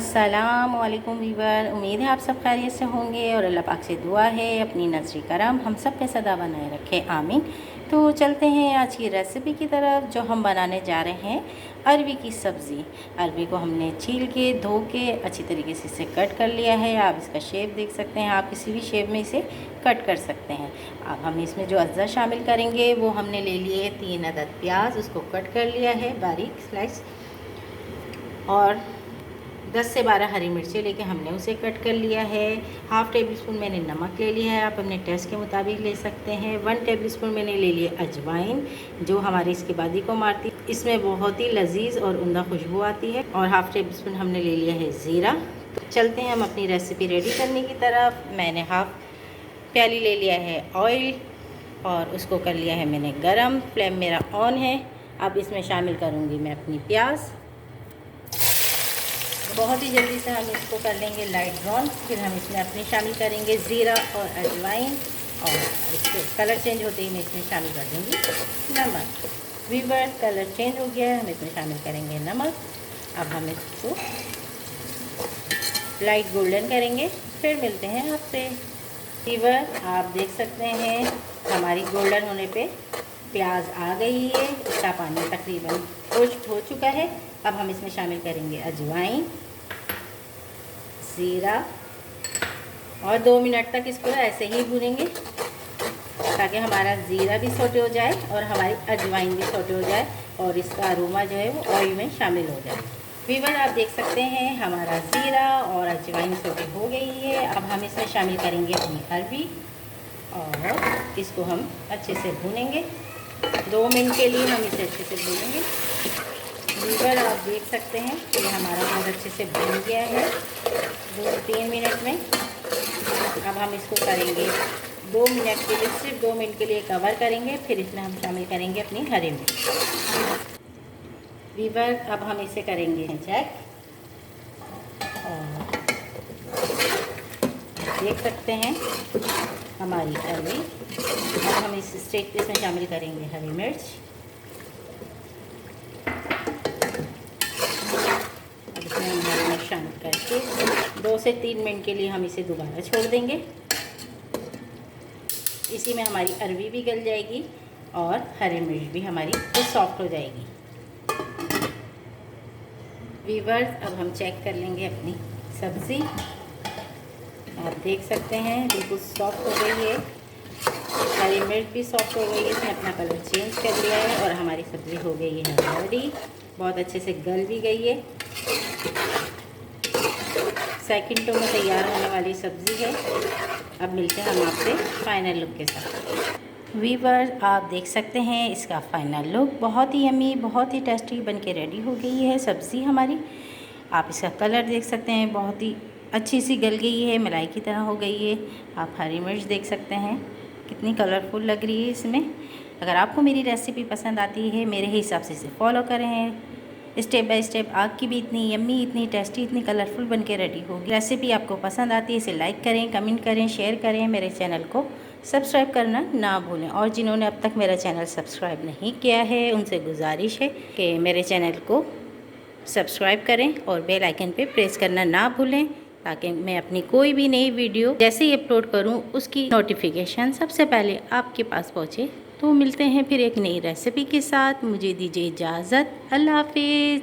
अस्सलाम वालेकुम वीवर। उम्मीद है आप सब खैरियत से होंगे और अल्लाह पाक से दुआ है अपनी नज़र करम हम सब पे सदा बनाए रखे, आमीन। तो चलते हैं आज की रेसिपी की तरफ, जो हम बनाने जा रहे हैं अरवी की सब्ज़ी। अरवी को हमने छील के धो के अच्छी तरीके से इसे कट कर लिया है। आप इसका शेप देख सकते हैं, आप किसी भी शेप में इसे कट कर सकते हैं। अब हम इसमें जो अज्जा शामिल करेंगे वो हमने ले लिए 3 अदद प्याज, उसको कट कर लिया है बारीक स्लाइस, और 10 से 12 हरी मिर्चें लेके हमने उसे कट कर लिया है। हाफ़ टेबल स्पून मैंने नमक ले लिया है, आप अपने टेस्ट के मुताबिक ले सकते हैं। 1 टेबल स्पून मैंने ले लिया अजवाइन, जो हमारी इसकी बादी को मारती है, इसमें बहुत ही लजीज और उम्दा खुशबू आती है। और हाफ़ टेबल स्पून हमने ले लिया है ज़ीरा। तो चलते हैं हम अपनी रेसिपी रेडी करने की तरफ। मैंने हाफ़ प्याली ले लिया है ऑयल और उसको कर लिया है मैंने गरम। फ्लेम मेरा ऑन है। अब इसमें शामिल करूँगी मैं अपनी प्याज। बहुत ही जल्दी से हम इसको कर लेंगे लाइट ब्राउन। फिर हम इसमें अपने शामिल करेंगे ज़ीरा और अजवाइन, और इसके कलर चेंज होते ही मैं इसमें शामिल कर दूँगी नमक। वीवर कलर चेंज हो गया है, हम इसमें शामिल करेंगे नमक। अब हम इसको लाइट गोल्डन करेंगे, फिर मिलते हैं आपसे। वीवर आप देख सकते हैं हमारी गोल्डन होने पे प्याज आ गई है, इसका पानी तकरीबन हो चुका है। अब हम इसमें शामिल करेंगे अजवाइन, ज़ीरा, और 2 मिनट तक इसको ऐसे ही भूनेंगे ताकि हमारा ज़ीरा भी सोटे हो जाए और हमारी अजवाइन भी सोटे हो जाए और इसका अरोमा जो है वो ऑयल में शामिल हो जाए। वीवर आप देख सकते हैं हमारा ज़ीरा और अजवाइन सोटे हो गई है। अब हम इसमें शामिल करेंगे अपनी अरवी और इसको हम अच्छे से भूनेंगे। 2 मिनट के लिए हम इसे अच्छे से भूनेंगे। वीवर आप देख सकते हैं ये हमारा बहुत अच्छे से भून गया है 2-3 मिनट में। अब हम इसको करेंगे 2 मिनट के लिए, सिर्फ 2 मिनट के लिए कवर करेंगे। फिर इसमें हम शामिल करेंगे अपनी हरी मिर्च। वीवर अब हम इसे करेंगे चेक, और देख सकते हैं हमारी अरवी। अब हम इस स्टेज पे इसमें शामिल करेंगे हरी मिर्च। शामिल करके 2 से 3 मिनट के लिए हम इसे दोबारा छोड़ देंगे। इसी में हमारी अरवी भी गल जाएगी और हरी मिर्च भी हमारी सॉफ्ट हो जाएगी। वीवर्स अब हम चेक कर लेंगे अपनी सब्ज़ी। आप देख सकते हैं बिल्कुल सॉफ्ट हो गई है, हरी मिर्च भी सॉफ्ट हो गई है, इसने अपना कलर चेंज कर लिया है और हमारी सब्ज़ी हो गई है रेडी। बहुत अच्छे से गल भी गई है। सेकंडों में तैयार होने वाली सब्ज़ी है। अब मिलते हैं हम आपसे फाइनल लुक के साथ। वीवर आप देख सकते हैं इसका फ़ाइनल लुक बहुत ही यम्मी, बहुत ही टेस्टी बन के रेडी हो गई है सब्ज़ी हमारी। आप इसका कलर देख सकते हैं, बहुत ही अच्छी सी गल गई है, मलाई की तरह हो गई है। आप हरी मिर्च देख सकते हैं कितनी कलरफुल लग रही है इसमें। अगर आपको मेरी रेसिपी पसंद आती है, मेरे हिसाब से इसे फॉलो करें स्टेप बाय स्टेप, आग की भी इतनी यम्मी, इतनी टेस्टी, इतनी कलरफुल बन के रेडी होगी। रेसिपी आपको पसंद आती है इसे लाइक करें, कमेंट करें, शेयर करें। मेरे चैनल को सब्सक्राइब करना ना भूलें, और जिन्होंने अब तक मेरा चैनल सब्सक्राइब नहीं किया है उनसे गुजारिश है कि मेरे चैनल को सब्सक्राइब करें और बेल आइकन पे प्रेस करना ना भूलें, ताकि मैं अपनी कोई भी नई वीडियो जैसे ही अपलोड करूं उसकी नोटिफिकेशन सबसे पहले आपके पास पहुंचे। तो मिलते हैं फिर एक नई रेसिपी के साथ। मुझे दीजिए इजाज़त। अल्लाह हाफिज़।